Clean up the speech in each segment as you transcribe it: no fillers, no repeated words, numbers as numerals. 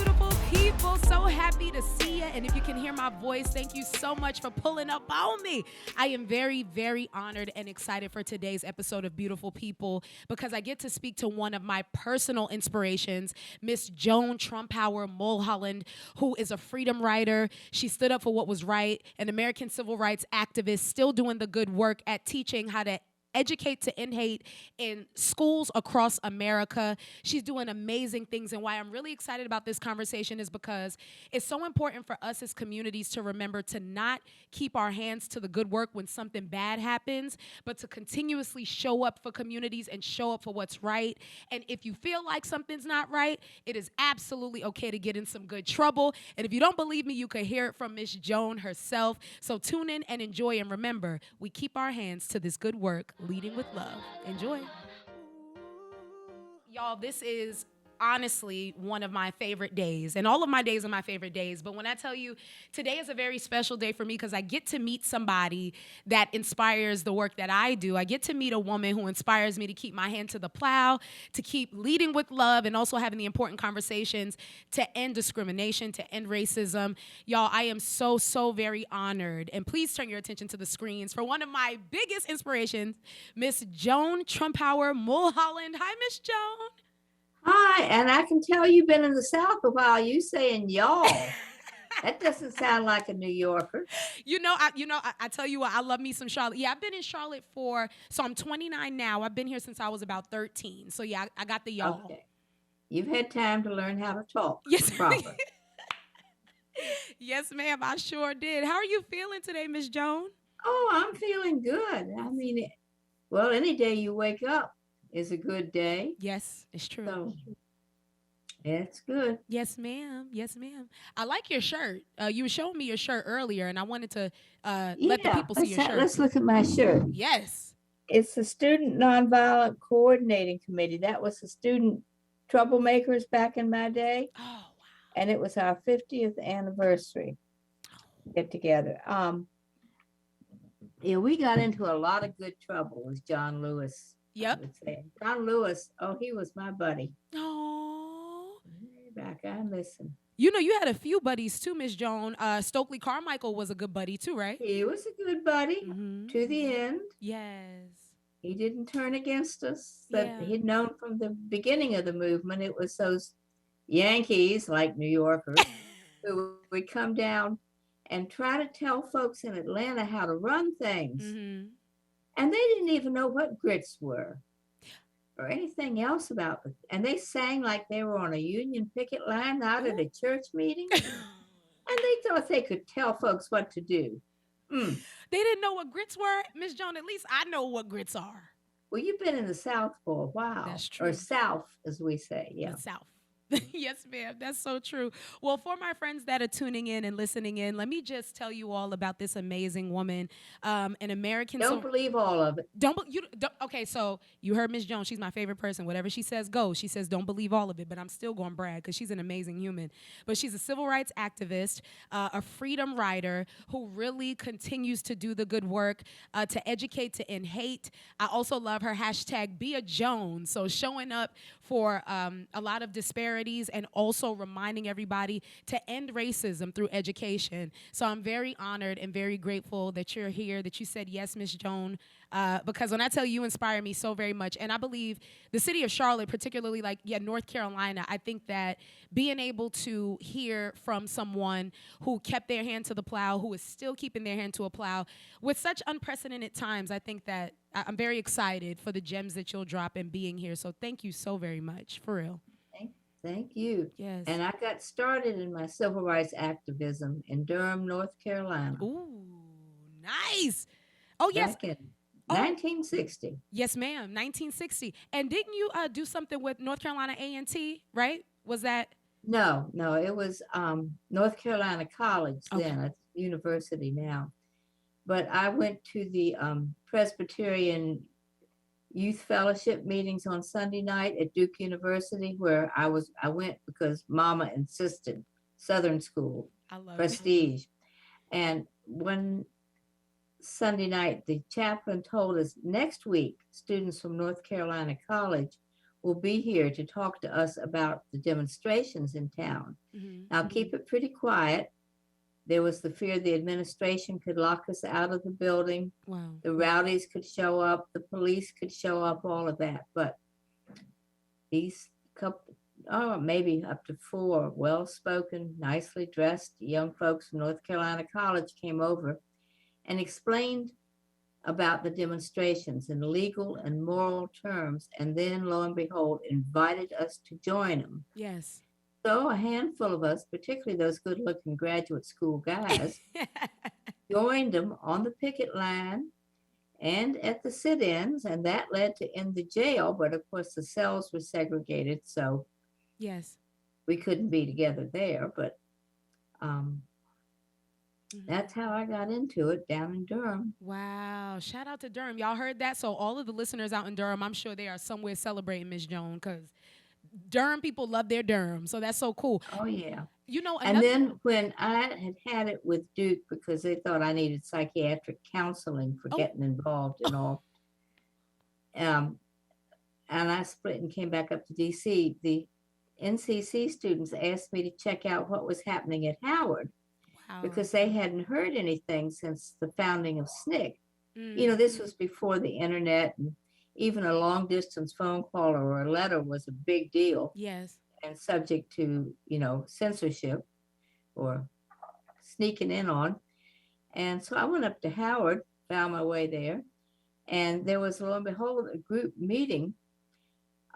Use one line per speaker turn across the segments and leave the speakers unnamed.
beautiful people. So happy to see you. And if you can hear my voice, thank you so much for pulling up on me. I am very, very honored and excited for today's episode of Beautiful People because I get to speak to one of my personal inspirations, Miss Joan Trumpauer Mulholland, who is a freedom writer. She stood up for what was right, an American civil rights activist, still doing the good work at teaching how to educate to end hate in schools across America. She's doing amazing things. And why I'm really excited about this conversation is because it's so important for us as communities to remember to not keep our hands to the good work when something bad happens, but to continuously show up for communities and show up for what's right. And if you feel like something's not right, it is absolutely okay to get in some good trouble. And if you don't believe me, you could hear it from Miss Joan herself. So tune in and enjoy. And remember, we keep our hands to this good work, leading with love. Enjoy. Y'all, this is honestly one of my favorite days, and all of my days are my favorite days. But when I tell you today is a very special day for me because I get to meet somebody that inspires the work that I do. I get to meet a woman who inspires me to keep my hand to the plow, to keep leading with love, and also having the important conversations to end discrimination, to end racism. Y'all, I am so, so very honored. And please turn your attention to the screens for one of my biggest inspirations, Miss Joan Trumpauer Mulholland. Hi, Miss Joan.
Hi, and I can tell you've been in the South a while. You saying y'all. That doesn't sound like a New Yorker.
I tell you what, I love me some Charlotte. Yeah, I've been in Charlotte so I'm 29 now. I've been here since I was about 13. So yeah, I got the y'all.
Okay. You've had time to learn how to talk
yes.
proper.
Yes, ma'am, I sure did. How are you feeling today, Miss Joan?
Oh, I'm feeling good. I mean, well, any day you wake up is a good day.
Yes, it's true.
So it's good.
Yes, ma'am. Yes, ma'am. I like your shirt. You were showing me your shirt earlier, and I wanted to let the people see your shirt.
Let's look at my shirt.
Yes.
It's the Student Nonviolent Coordinating Committee. That was the student troublemakers back in my day.
Oh, wow.
And it was our 50th anniversary get together. Yeah, we got into a lot of good trouble with John Lewis.
Yep.
John Lewis, he was my buddy.
Oh.
Back, I miss him.
You know, you had a few buddies too, Miss Joan. Stokely Carmichael was a good buddy too, right?
He was a good buddy to the end.
Yes.
He didn't turn against us. He'd known from the beginning of the movement. It was those Yankees, like New Yorkers, who would come down and try to tell folks in Atlanta how to run things.
Mm-hmm.
And they didn't even know what grits were or anything else about it. And they sang like they were on a union picket line out at a church meeting. And they thought they could tell folks what to do.
They didn't know what grits were. Miss Joan, at least I know what grits are.
Well, you've been in the South for a while.
That's true.
Or South, as we say. Yeah.
The South. Yes, ma'am. That's so true. Well, for my friends that are tuning in and listening in, let me just tell you all about this amazing woman, an American.
Don't believe all of it.
Okay, so you heard Miss Jones. She's my favorite person. Whatever she says goes. She says don't believe all of it, but I'm still going to brag because she's an amazing human. But she's a civil rights activist, a freedom writer who really continues to do the good work to educate, to end hate. I also love her hashtag Be a Jones. So showing up for a lot of disparities and also reminding everybody to end racism through education. So I'm very honored and very grateful that you're here, that you said yes, Miss Joan, because when I tell you inspire me so very much, and I believe the city of Charlotte, particularly North Carolina, I think that being able to hear from someone who kept their hand to the plow, who is still keeping their hand to a plow with such unprecedented times, I think that I'm very excited for the gems that you'll drop in being here. So thank you so very much, for real.
Thank you.
Yes.
And I got started in my civil rights activism in Durham, North Carolina.
Ooh, nice. Oh, yes.
Back in 1960.
Yes, ma'am. 1960. And didn't you do something with North Carolina A&T, right? Was that?
No, it was North Carolina College then. It's university now. But I went to the Presbyterian Youth Fellowship meetings on Sunday night at Duke University, where I went because Mama insisted. Southern School,
I love
prestige. And one Sunday night, the chaplain told us next week, students from North Carolina College will be here to talk to us about the demonstrations in town. Now, keep it pretty quiet. There was the fear the administration could lock us out of the building.
Wow.
The rowdies could show up, the police could show up, all of that. But these couple, maybe up to 4 well-spoken, nicely dressed young folks from North Carolina College came over and explained about the demonstrations in legal and moral terms, and then, lo and behold, invited us to join them.
Yes.
So a handful of us, particularly those good-looking graduate school guys, joined them on the picket line and at the sit-ins, and that led to in the jail. But of course, the cells were segregated, so
yes,
we couldn't be together there. But that's how I got into it down in Durham.
Wow. Shout out to Durham. Y'all heard that? So all of the listeners out in Durham, I'm sure they are somewhere celebrating Miss Joan, because Durham people love their Durham. So that's so cool.
Oh, yeah.
You know,
and then when I had it with Duke, because they thought I needed psychiatric counseling for getting involved and all, and I split and came back up to DC, the NCC students asked me to check out what was happening at Howard.
Wow.
Because they hadn't heard anything since the founding of SNCC. You know, this was before the internet, and even a long distance phone call or a letter was a big deal.
Yes.
And subject to, you know, censorship or sneaking in on. And so I went up to Howard, found my way there, and there was, lo and behold, a group meeting.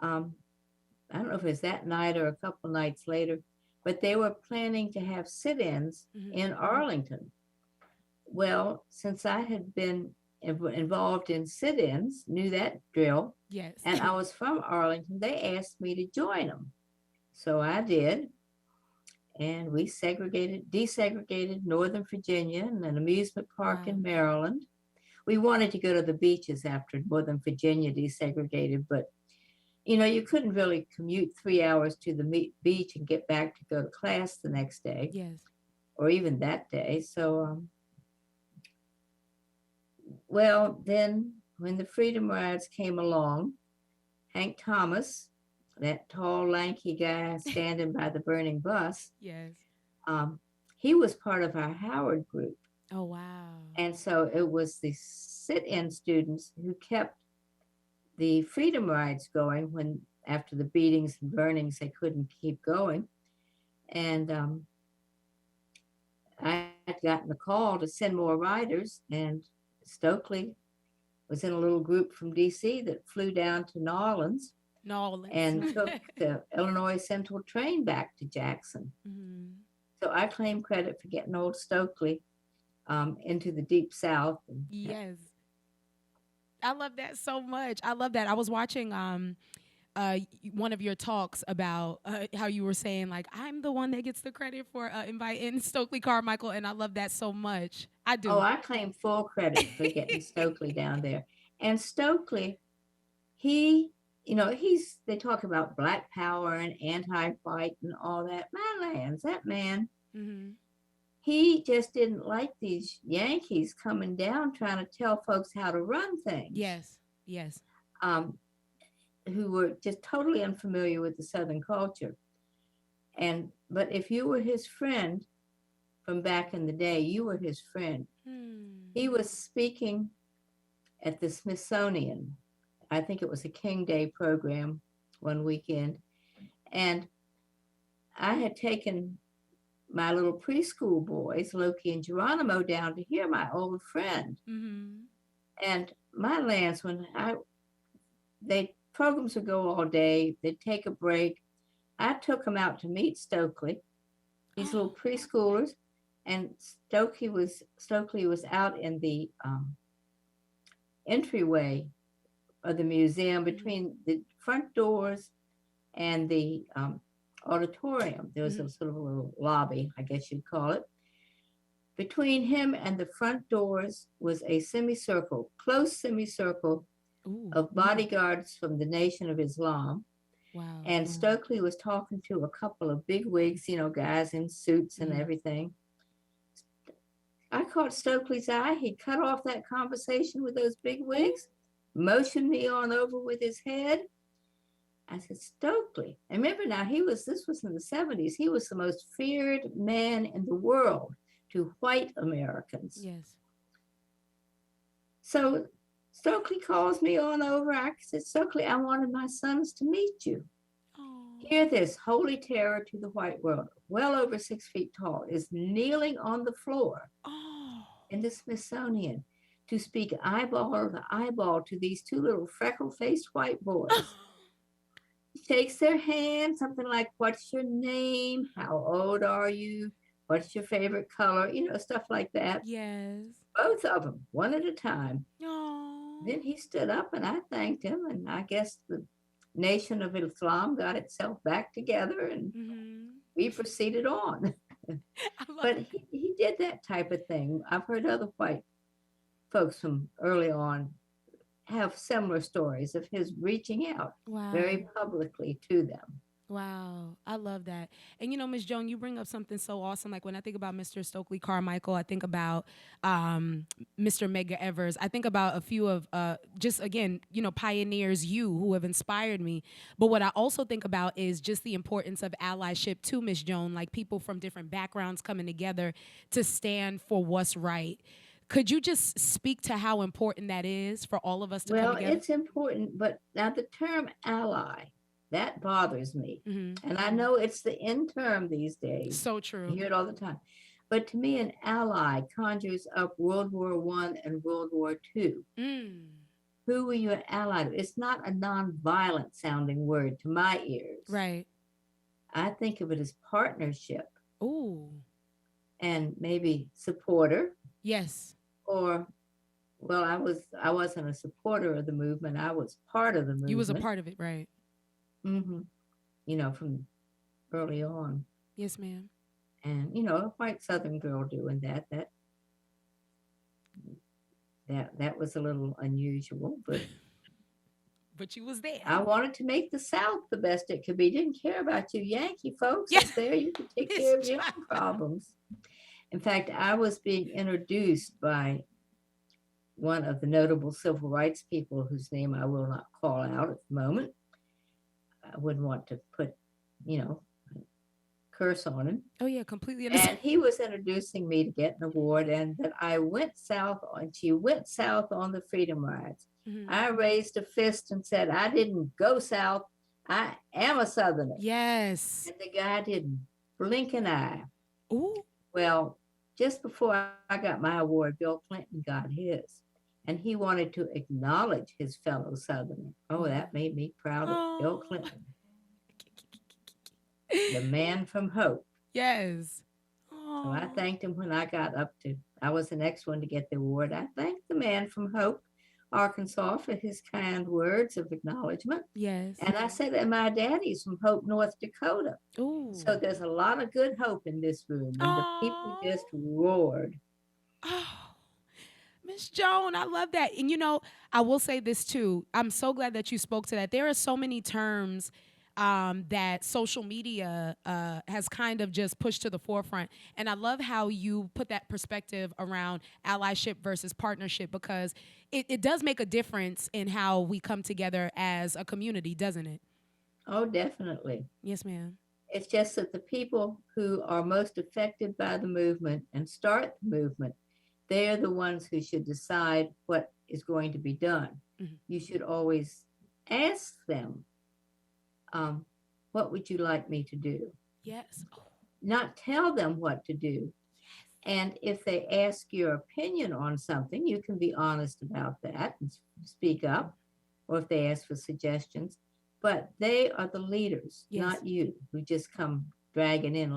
I don't know if it was that night or a couple nights later, but they were planning to have sit-ins in Arlington. Well, since I had been involved in sit-ins, knew that drill,
yes,
and I was from Arlington, they asked me to join them. So I did, and we desegregated Northern Virginia and an amusement park in Maryland. We wanted to go to the beaches after Northern Virginia desegregated, but you know, you couldn't really commute 3 hours to the beach and get back to go to class the next day.
Yes.
Or even that day. So, well, then when the Freedom Rides came along, Hank Thomas, that tall, lanky guy standing by the burning bus,
yes,
he was part of our Howard group.
Oh, wow.
And so it was the sit-in students who kept the Freedom Rides going when, after the beatings and burnings, they couldn't keep going. And I had gotten a call to send more riders, and Stokely was in a little group from DC that flew down to New Orleans and took the Illinois Central train back to Jackson. So I claim credit for getting old Stokely into the Deep South. And,
yes. I love that so much. I love that. I was watching one of your talks about how you were saying, like, I'm the one that gets the credit for inviting Stokely Carmichael, and I love that so much. I do.
Oh, I claim full credit for getting Stokely down there. And Stokely, he, you know, they talk about Black power and anti-white and all that. My lands, that man, he just didn't like these Yankees coming down trying to tell folks how to run things.
Yes, yes.
Who were just totally unfamiliar with the Southern culture. But if you were his friend from back in the day, you were his friend. He was speaking at the Smithsonian. I think it was a King Day program one weekend. And I had taken my little preschool boys, Loki and Geronimo, down to hear my old friend. And my lands, when programs would go all day, they'd take a break. I took them out to meet Stokely, these little preschoolers, and Stokely was out in the entryway of the museum between the front doors and the auditorium. There was a sort of a little lobby, I guess you'd call it. Between him and the front doors was a close semicircle of bodyguards from the Nation of Islam.
Wow.
And Stokely was talking to a couple of big wigs, you know, guys in suits and everything. I caught Stokely's eye. He cut off that conversation with those big wigs, motioned me on over with his head, I said, Stokely. And remember now, this was in the 70s. He was the most feared man in the world to white Americans.
Yes.
So Stokely calls me on over. I said, Stokely, I wanted my sons to meet you.
Oh.
Here, this holy terror to the white world, well over 6 feet tall, is kneeling on the floor
Oh.
in the Smithsonian to speak eyeball to eyeball to these two little freckle-faced white boys. He shakes their hand, something like, what's your name? How old are you? What's your favorite color? Stuff like that.
Yes.
Both of them, one at a time.
Oh.
Then he stood up and I thanked him. And I guess the nation of Islam got itself back together and we proceeded on.
I love
But
it.
he did that type of thing. I've heard other white folks from early on have similar stories of his reaching out
Wow.
very publicly to them.
Wow, I love that. And Miss Joan, you bring up something so awesome. Like when I think about Mr. Stokely Carmichael, I think about Mr. Medgar Evers. I think about a few of just again, pioneers who have inspired me. But what I also think about is just the importance of allyship too, Miss Joan. Like people from different backgrounds coming together to stand for what's right. Could you just speak to how important that is for all of us to come
Well,
together?
it's important, but now the term ally, that bothers me.
Mm-hmm.
And I know it's the end term these days.
So
You
true.
hear it all the time. But to me, an ally conjures up World War One and World War Two.
Mm.
Who were you an ally to? It's not a non-violent sounding word to my ears.
Right.
I think of it as partnership
Ooh.
and maybe supporter
Yes.
or well, I wasn't a supporter of the movement. I was part of the
You was a
movement.
part of it, right?
hmm from early on.
Yes, ma'am.
And a white Southern girl doing that was a little unusual, but
But you was there.
I wanted to make the South the best it could be. Didn't care about you Yankee folks
Yes,
up there. You could take care of
Miss
your
Joan.
own problems. In fact, I was being introduced by one of the notable civil rights people whose name I will not call out at the moment. I wouldn't want to put, you know, curse on him.
Oh yeah, completely
And
understand.
he was introducing me to get an award, and that I went south on, she went south on the Freedom Rides.
Mhm.
I raised a fist and said, I didn't go south. I am a Southerner.
Yes.
And the guy didn't blink an eye.
Ooh.
Well, just before I got my award, Bill Clinton got his. And he wanted to acknowledge his fellow Southerner. Oh, that made me proud of Bill
Oh.
Clinton, the man from Hope.
Yes.
So I
Oh.
thanked him when I got up to, I was the next one to get the award. I thanked the man from Hope, Arkansas, for his kind words of acknowledgement.
Yes.
And I said that my daddy's from Hope, North Dakota.
Ooh.
So there's a lot of good hope in this room. And the people just
Oh.
roared.
Oh. Miss Joan, I love that. And I will say this too. I'm so glad that you spoke to that. There are so many terms that social media has kind of just pushed to the forefront. And I love how you put that perspective around allyship versus partnership because it does make a difference in how we come together as a community, doesn't it?
Oh, definitely.
Yes, ma'am.
It's just that the people who are most affected by the movement and start the movement, they're the ones who should decide what is going to be done.
Mhm.
You should always ask them, um, what would you like me to do?
Yes. Oh,
Not tell them what to do. And if they ask your opinion on something, you can be honest about that and speak up, or if they ask for suggestions. But they are the leaders,
yes.
not you, who just come dragging in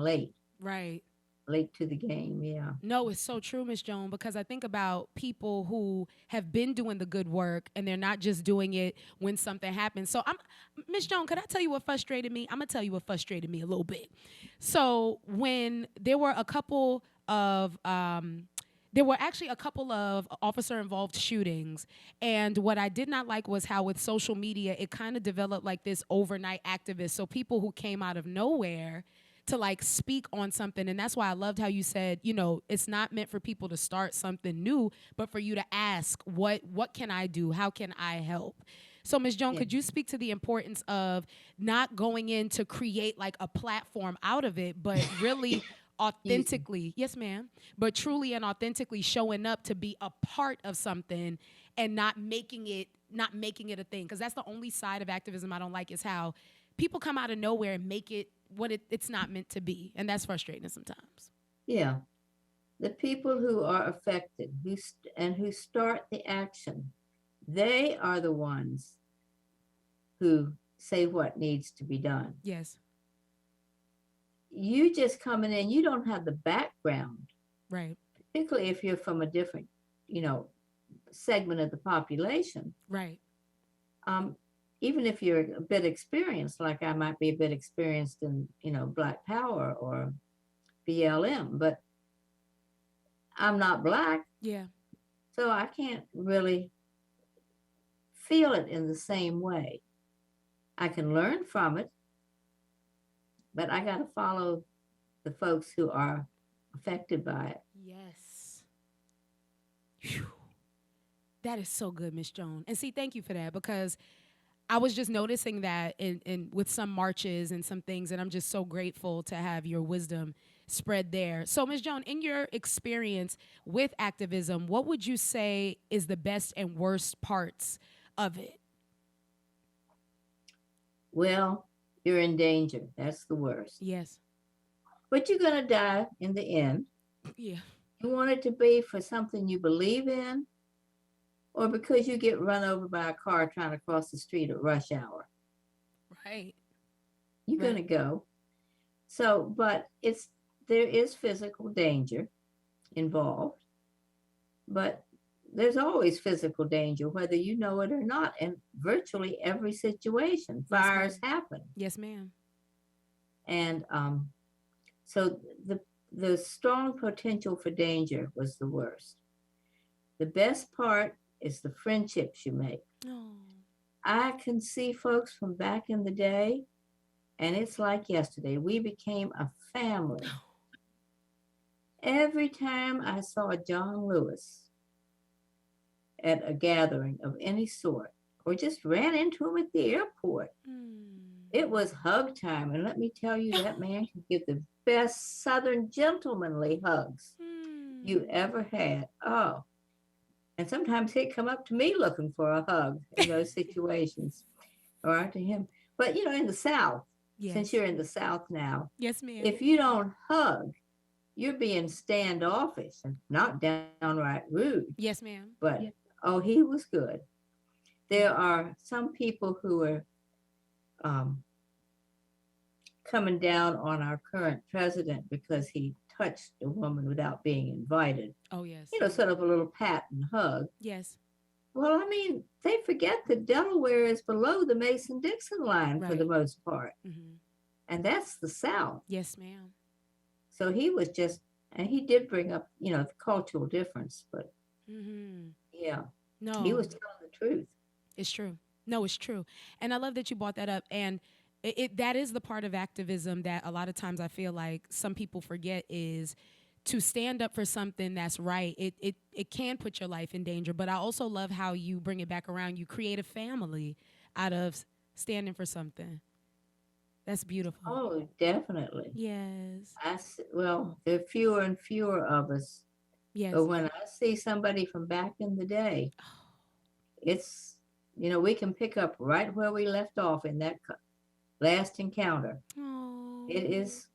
Right.
late to the game. Yeah.
No, it's so true, Miss Joan, because I think about people who have been doing the good work and they're not just doing it when something happens. So Miss Joan, could I tell you what frustrated me? I'm gonna tell you what frustrated me a little bit. So when there were a couple of there were actually a couple of officer involved shootings. And what I did not like was how with social media, it kind of developed like this overnight activist. So people who came out of nowhere to like speak on something. And that's why I loved how you said, it's not meant for people to start something new, but for you to ask, what can I do? How can I help? So, Ms. Joan,
Yeah.
could you speak to the importance of not going in to create like a platform out of it, but really
Excuse me.
authentically, yes, ma'am, but truly and authentically showing up to be a part of something and not making it a thing? Because that's the only side of activism I don't like, is how people come out of nowhere and make it what it's not meant to be. And that's frustrating sometimes.
Yeah. The people who are affected, who start the action, they are the ones who say what needs to be done.
Yes.
You just coming in, you don't have the background,
Right.
particularly if you're from a different, you know, segment of the population.
Right.
Um, Even if you're a bit experienced, like I might be a bit experienced in, Black Power or BLM, but I'm not Black,
Yeah.
so I can't really feel it in the same way. I can learn from it, but I got to follow the folks who are affected by it.
Yes. Phew. That is so good, Miss Joan. And see, thank you for that, because I was just noticing that in with some marches and some things, and I'm just so grateful to have your wisdom spread there. So, Ms. Joan, in your experience with activism, what would you say is the best and worst parts of it?
Well, you're in danger. That's the worst.
Yes.
But you're going to die in the end.
Yeah.
You want it to be for something you believe in, or because you get run over by a car trying to cross the street at rush hour.
Right.
You're going to go. So, but there is physical danger involved, but there's always physical danger, whether you know it or not, in virtually every situation. Fires happen.
Yes, ma'am.
And so the strong potential for danger was the worst. The best part is the friendships you make.
Oh.
I can see folks from back in the day, and it's like yesterday. We became a family. Every time I saw John Lewis at a gathering of any sort, or just ran into him at the airport, it was hug time. And let me tell you, that man can give the best Southern gentlemanly hugs you ever had. Oh, and sometimes he'd come up to me looking for a hug in those situations, or to him. But in the South,
Yes.
since you're in the South now,
Yes, ma'am.
if you don't hug, you're being standoffish and not downright rude.
Yes, ma'am.
But oh, he was good. There are some people who are coming down on our current president because he touched a woman without being invited.
Oh, yes.
Sort of a little pat and hug.
Yes.
Well, I mean, they forget that Delaware is below the Mason-Dixon line for the most part.
Mm-hmm.
And that's the South.
Yes, ma'am.
So he was just, and he did bring up, the cultural difference, but yeah.
No.
He was telling the truth.
It's true. No, it's true. And I love that you brought that up. And that is the part of activism that a lot of times I feel like some people forget, is to stand up for something that's right. It can put your life in danger, but I also love how you bring it back around. You create a family out of standing for something. That's beautiful.
Oh, definitely.
Yes.
Well, there are fewer and fewer of us.
Yes.
But when I see somebody from back in the day, it's, we can pick up right where we left off in that last encounter.
Oh.
It is.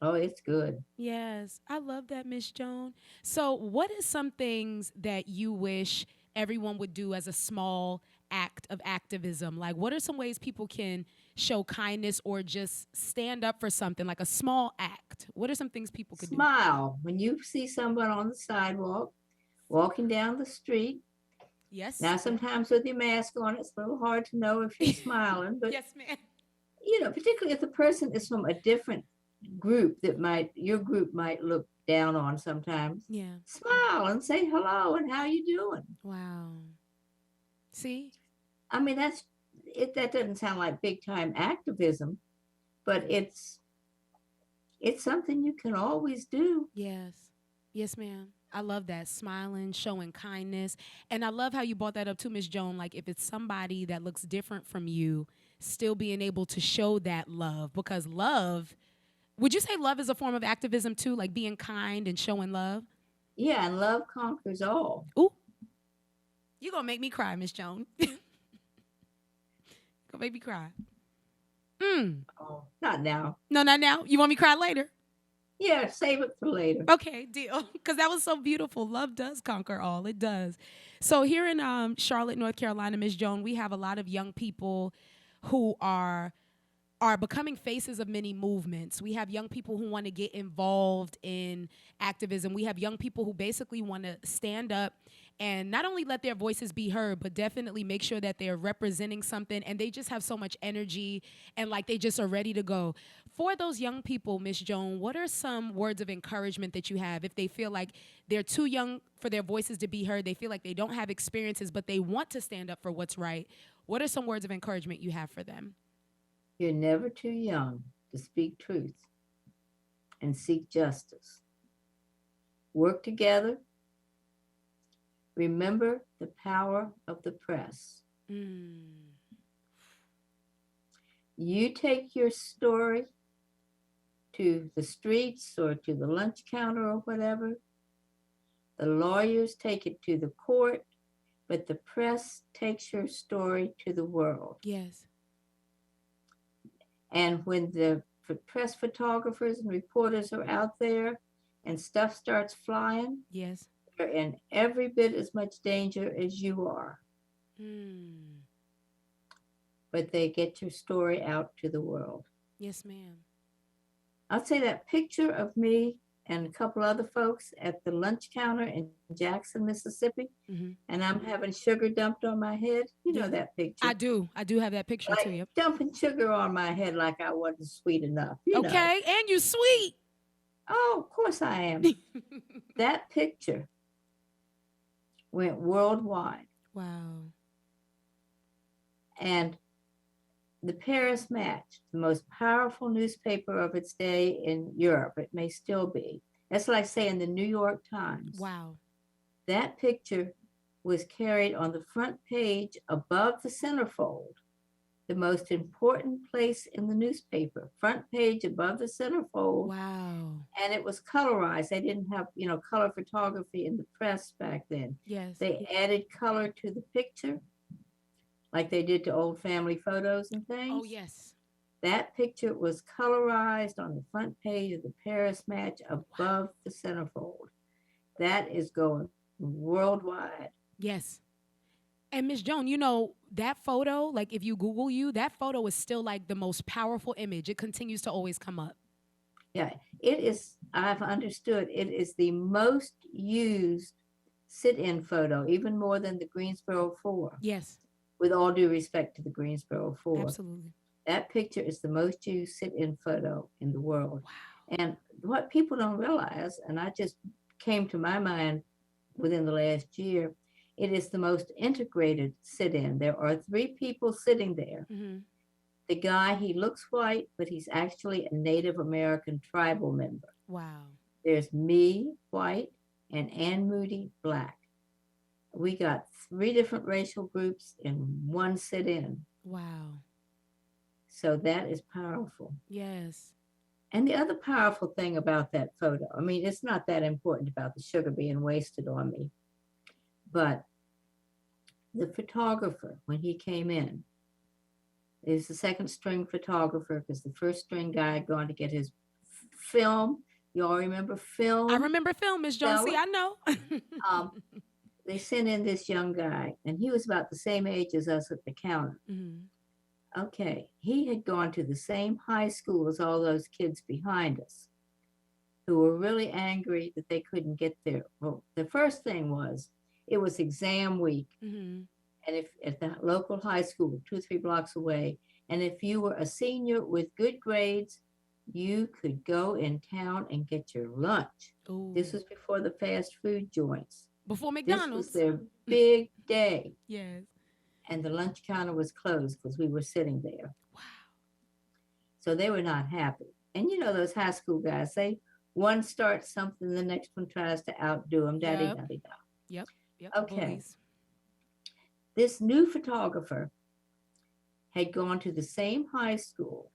Oh, it's good.
Yes. I love that, Miss Joan. So what is some things that you wish everyone would do as a small act of activism? Like, what are some ways people can show kindness or just stand up for something, like a small act? What are some things people could do?
Smile. When you see someone on the sidewalk, walking down the street.
Yes.
Now, sometimes with your mask on, it's a little hard to know if you're smiling. But,
yes, ma'am.
Particularly if the person is from a different group that your group might look down on sometimes.
Yeah.
Smile and say hello and how you doing.
Wow. See?
I mean, that doesn't sound like big time activism, but it's something you can always do.
Yes. Yes, ma'am. I love that. Smiling, showing kindness. And I love how you brought that up too, Miss Joan. Like if it's somebody that looks different from you, still being able to show that love. Because love, would you say love is a form of activism too? Like being kind and showing love?
Yeah, and love conquers all.
Ooh, you gonna make me cry, Miss Joan. Gonna make me cry. Mm.
Oh, not now.
No, not now. You want me to cry later?
Yeah, save it for later.
Okay, deal. Because that was so beautiful. Love does conquer all. It does. So here in Charlotte, North Carolina, Miss Joan, we have a lot of young people who are becoming faces of many movements. We have young people who want to get involved in activism. We have young people who basically want to stand up and not only let their voices be heard, but definitely make sure that they're representing something, and they just have so much energy and like they just are ready to go. For those young people, Miss Joan, what are some words of encouragement that you have if they feel like they're too young for their voices to be heard, they feel like they don't have experiences, but they want to stand up for what's right? What are some words of encouragement you have for them?
You're never too young to speak truth and seek justice. Work together. Remember the power of the press.
Mm.
You take your story to the streets or to the lunch counter or whatever. The lawyers take it to the court, but the press takes your story to the world.
Yes.
And when the press photographers and reporters are out there and stuff starts flying,
Yes.
they're in every bit as much danger as you are.
Mm.
But they get your story out to the world.
Yes, ma'am.
I'll say that picture of me and a couple other folks at the lunch counter in Jackson, Mississippi,
Mm-hmm.
and I'm having sugar dumped on my head. You know
Yeah.
that picture.
I do. I do have that picture too.
Like
Yep.
dumping sugar on my head like I wasn't sweet enough, you know.
Okay. And you sweet.
Oh, of course I am. That picture went worldwide.
Wow.
And the Paris Match, the most powerful newspaper of its day in Europe, it may still be. That's like saying the New York Times.
Wow.
That picture was carried on the front page above the centerfold, the most important place in the newspaper, front page above the centerfold.
Wow.
And it was colorized. They didn't have, color photography in the press back then.
Yes.
They added color to the picture, like they did to old family photos and things.
Oh, yes.
That picture was colorized on the front page of the Paris Match above the centerfold. That is going worldwide.
Yes. And Miss Joan, that photo, like if you Google that photo is still like the most powerful image. It continues to always come up.
Yeah, it is. I've understood it is the most used sit-in photo, even more than the Greensboro Four.
Yes.
With all due respect to the Greensboro Four.
Absolutely.
That picture is the most used sit-in photo in the world.
Wow.
And what people don't realize, and I just came to my mind within the last year, it is the most integrated sit-in. There are 3 people sitting there.
Mm-hmm.
The guy, he looks white, but he's actually a Native American tribal member.
Wow.
There's me, white, and Ann Moody, black. We got 3 different racial groups in one sit-in.
Wow.
So that is powerful.
Yes.
And the other powerful thing about that photo, I mean, it's not that important about the sugar being wasted on me, but the photographer, when he came in, is the second string photographer because the first string guy had gone to get his film. You all remember film?
I remember film, Miss Jones. See, I know.
They sent in this young guy, and he was about the same age as us at the counter.
Mm-hmm.
Okay, he had gone to the same high school as all those kids behind us who were really angry that they couldn't get there. Well, the first thing was, it was exam week.
Mm-hmm.
And if at the local high school, 2 or 3 blocks away, and if you were a senior with good grades, you could go in town and get your lunch.
Ooh.
This was before the fast food joints.
Before McDonald's.
This was their big day.
Yes.
And the lunch counter was closed because we were sitting there.
Wow.
So they were not happy. And those high school guys, they one starts something, the next one tries to outdo him. Daddy,
Yep.
daddy, da.
Yep. Yep.
Okay.
Bullies.
This new photographer had gone to the same high school.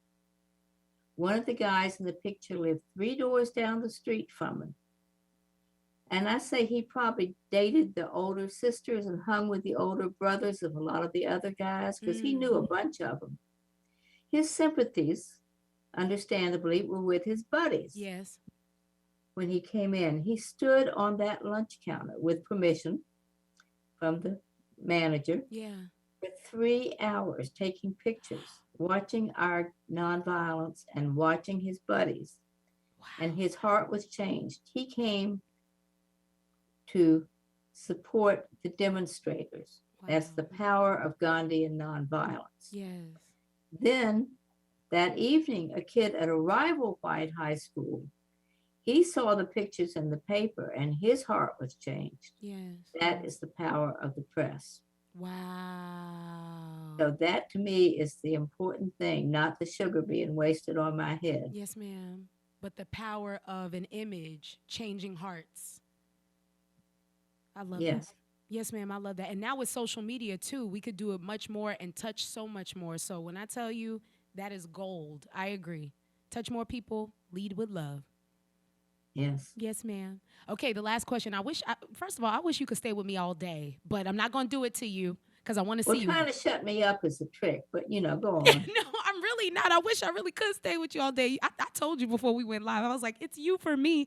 One of the guys in the picture lived 3 doors down the street from him. And I say he probably dated the older sisters and hung with the older brothers of a lot of the other guys because he knew a bunch of them. His sympathies, understandably, were with his buddies.
Yes.
When he came in, he stood on that lunch counter with permission from the manager for 3 hours taking pictures, watching our nonviolence and watching his buddies.
Wow.
And his heart was changed. He came to support the demonstrators.
Wow.
That's the power of Gandhi and nonviolence.
Yes.
Then that evening, a kid at a rival white high school, he saw the pictures in the paper and his heart was changed.
Yes.
That is the power of the press.
Wow.
So that to me is the important thing, not the sugar being wasted on my head.
Yes, ma'am. But the power of an image changing hearts. I love
Yes.
that. Yes, ma'am. I love that. And now with social media too, we could do it much more and touch so much more. So when I tell you that is gold, I agree. Touch more people, lead with love.
Yes.
Yes, ma'am. Okay, the last question. First of all, I wish you could stay with me all day, but I'm not going to do it to you because I want to see you.
Well, trying to shut me up is a trick, but go on.
No, I'm really not. I wish I really could stay with you all day. I told you before we went live. I was like, it's you for me.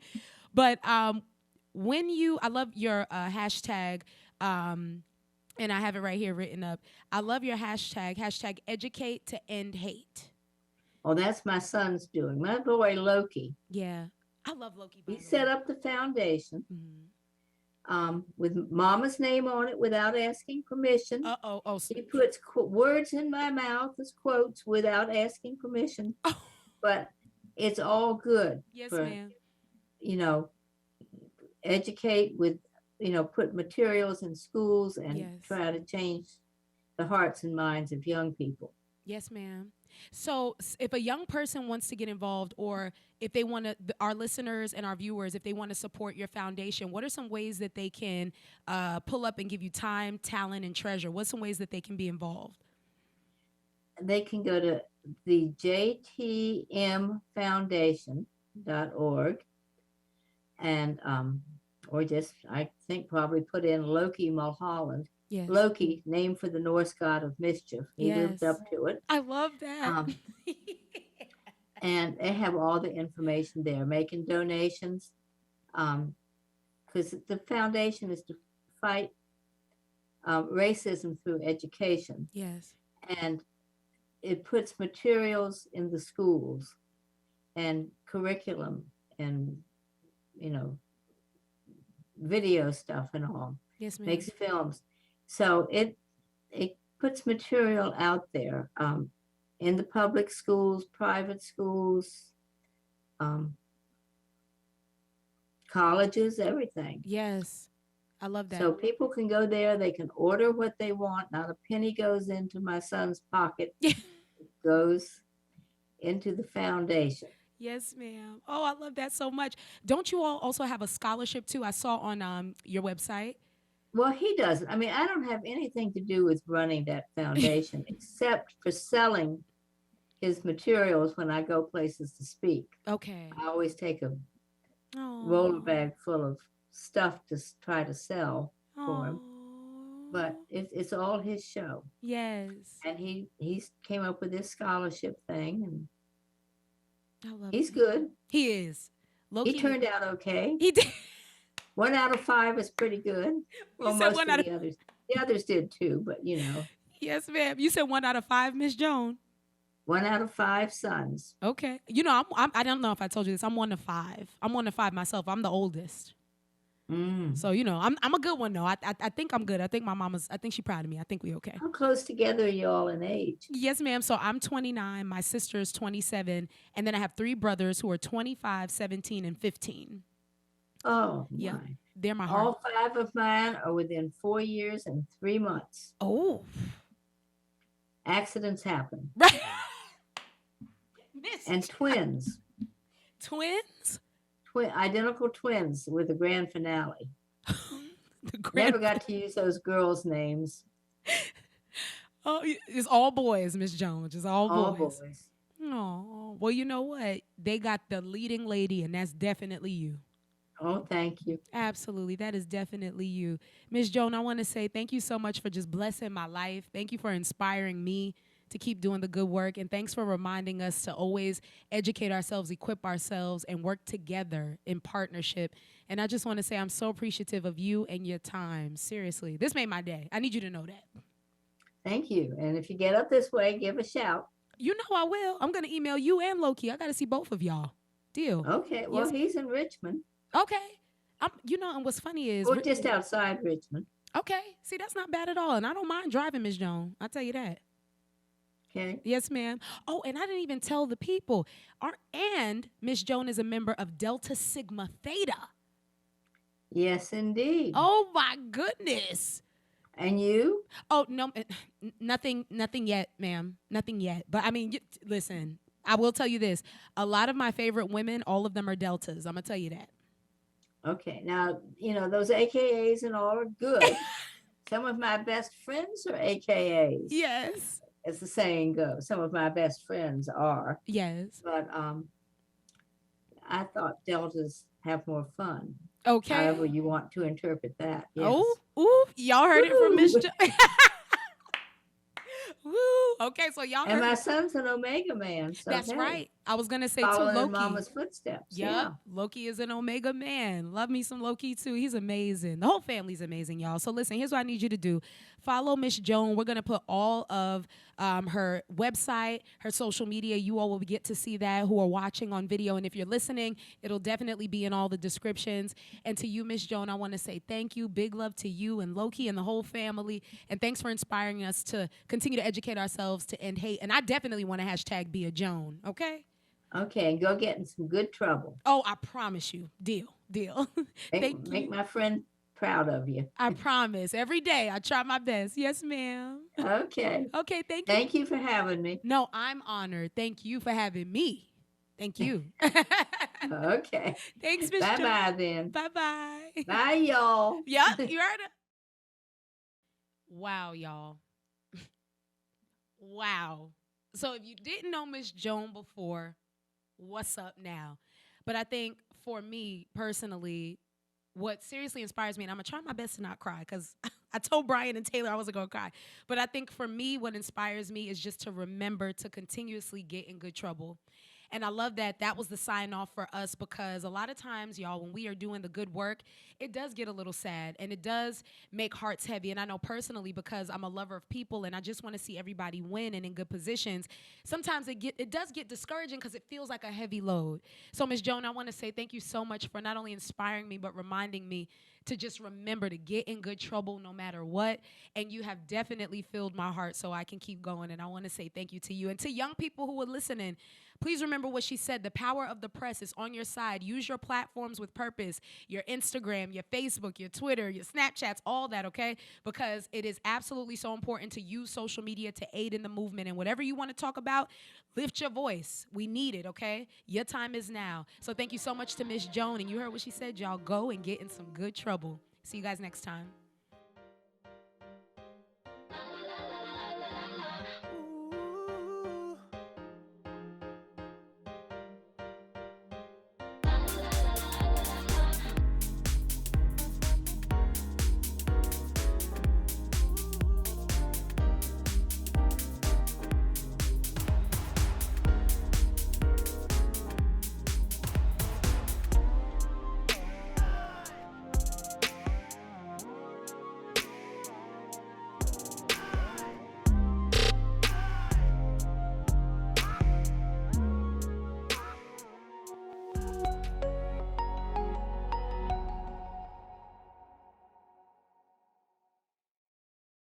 But I love your hashtag, and I have it right here written up. I love your hashtag educate to end hate.
Oh, that's my son's doing. My boy, Loki.
Yeah. I love Loki.
He set up the foundation with Mama's name on it without asking permission.
Oh,
he puts words in my mouth as quotes without asking permission.
Oh.
But it's all good.
Yes,
for,
ma'am.
Educate with, put materials in schools and
Yes.
try to change the hearts and minds of young people.
Yes, ma'am. So if a young person wants to get involved, or if they want to, our listeners and our viewers, if they want to support your foundation, what are some ways that they can pull up and give you time, talent, and treasure? What's some ways that they can be involved?
They can go to the jtmfoundation.org and or just, I think, probably put in Loki Mulholland.
Yes.
Loki, named for the Norse god of mischief. He lived up to it.
I love that.
And they have all the information there, making donations. Because the foundation is to fight racism through education.
Yes.
And it puts materials in the schools and curriculum and, video stuff and all.
Yes, ma'am.
Makes films. So it puts material out there in the public schools, private schools, colleges, everything.
Yes. I love that.
So people can go there. They can order what they want. Not a penny goes into my son's pocket. It goes into the foundation.
Yes, ma'am. Oh, I love that so much. Don't you all also have a scholarship too? I saw on your website.
Well, he doesn't. I mean, I don't have anything to do with running that foundation except for selling his materials when I go places to speak.
Okay.
I always take a roller bag full of stuff to try to sell for him. But it's all his show.
Yes.
And he came up with this scholarship thing, and
he's
good.
He is.
Loki, he turned out okay.
He did.
1 out of 5 is pretty good. Well, most of the others. The others did too, but
Yes, ma'am. You said 1 out of 5, Miss Joan.
1 out of 5 sons.
Okay. I don't know if I told you this. I'm 1 of 5. I'm 1 of 5 myself. I'm the oldest. So I'm a good one though. I think I'm good. I think I think she's proud of me. I think we okay.
How close together are you all in age?
Yes, ma'am. So I'm 29. My sister's 27, and then I have 3 brothers who are 25, 17, and 15.
Oh,
yeah,
my.
They're my heart.
All 5 of mine are within 4 years and 3 months.
Oh,
accidents happen.
Right.
And twins.
Twins.
identical twins with the grand finale.
The
Never
grand.
got to use those girls' names.
Oh, it's all boys, Miss Jones. It's all
All
boys.
boys.
Oh, well, you know what? They got the leading lady, and that's definitely you.
Oh, thank you.
Absolutely. That is definitely you. Miss Joan, I want to say thank you so much for just blessing my life. Thank you for inspiring me to keep doing the good work. And thanks for reminding us to always educate ourselves, equip ourselves, and work together in partnership. And I just want to say I'm so appreciative of you and your time. Seriously. This made my day. I need you to know that.
Thank you. And if you get up this way, give a shout.
You know I will. I'm going to email you and Loki. I got to see both of y'all. Deal.
Okay. Well,
Yes.
he's in Richmond.
Okay. And what's funny is
We're just outside Richmond.
okay. See, that's not bad at all. And I don't mind driving, Miss Joan. I'll tell you that.
Okay.
Yes, ma'am. Oh, and I didn't even tell the people. And Miss Joan is a member of Delta Sigma Theta.
Yes, indeed.
Oh my goodness.
And you?
Oh no, nothing yet, ma'am. Nothing yet. But I mean, listen. I will tell you this: a lot of my favorite women, all of them are Deltas. I'm gonna tell you that.
Okay. Now, those AKAs and all are good. Some of my best friends are AKAs.
Yes.
As the saying goes, some of my best friends are.
Yes.
But I thought deltas have more fun.
Okay.
However you want to interpret that. Yes.
Oh, ooh, y'all heard it from Miss Joan. Woo. Okay, so y'all
And
heard.
my son's an Omega man. So
That's
hey,
right. I was gonna say too,
following in
Loki.
Mama's footsteps.
Yep.
Yeah.
Loki is an Omega man. Love me some Loki too. He's amazing. The whole family's amazing, y'all. So listen, here's what I need you to do. Follow Miss Joan. We're going to put all of her website, her social media. You all will get to see that who are watching on video. And if you're listening, it'll definitely be in all the descriptions. And to you, Miss Joan, I want to say thank you. Big love to you and Loki and the whole family. And thanks for inspiring us to continue to educate ourselves to end hate. And I definitely want to hashtag be a Joan, okay?
Okay, and go get in some good trouble.
Oh, I promise you. Deal. Thank you.
Make my friend proud of you.
I promise. Every day I try my best. Yes, ma'am.
Okay.
Okay, thank you.
Thank you for having me.
No, I'm honored. Thank you for having me. Thank you.
Okay.
Thanks, Miss
Bye
Jo.
bye then.
Bye-bye.
Bye, y'all.
Yeah, you heard it. Wow, y'all. Wow. So if you didn't know Miss Joan before, what's up now? But I think for me personally, what seriously inspires me, and I'm going to try my best to not cry because I told Brian and Taylor I wasn't going to cry. But I think for me, what inspires me is just to remember to continuously get in good trouble. And I love that that was the sign off for us because a lot of times, y'all, when we are doing the good work, it does get a little sad and it does make hearts heavy. And I know personally because I'm a lover of people and I just want to see everybody win and in good positions. Sometimes it does get discouraging because it feels like a heavy load. So, Ms. Joan, I want to say thank you so much for not only inspiring me, but reminding me to just remember to get in good trouble no matter what. And you have definitely filled my heart so I can keep going. And I want to say thank you to you. And to young people who are listening, please remember what she said. The power of the press is on your side. Use your platforms with purpose. Your Instagram, your Facebook, your Twitter, your Snapchats, all that, okay? Because it is absolutely so important to use social media to aid in the movement. And whatever you want to talk about, lift your voice. We need it, okay? Your time is now. So thank you so much to Miss Joan. And you heard what she said, y'all. Go and get in some good trouble. See you guys next time.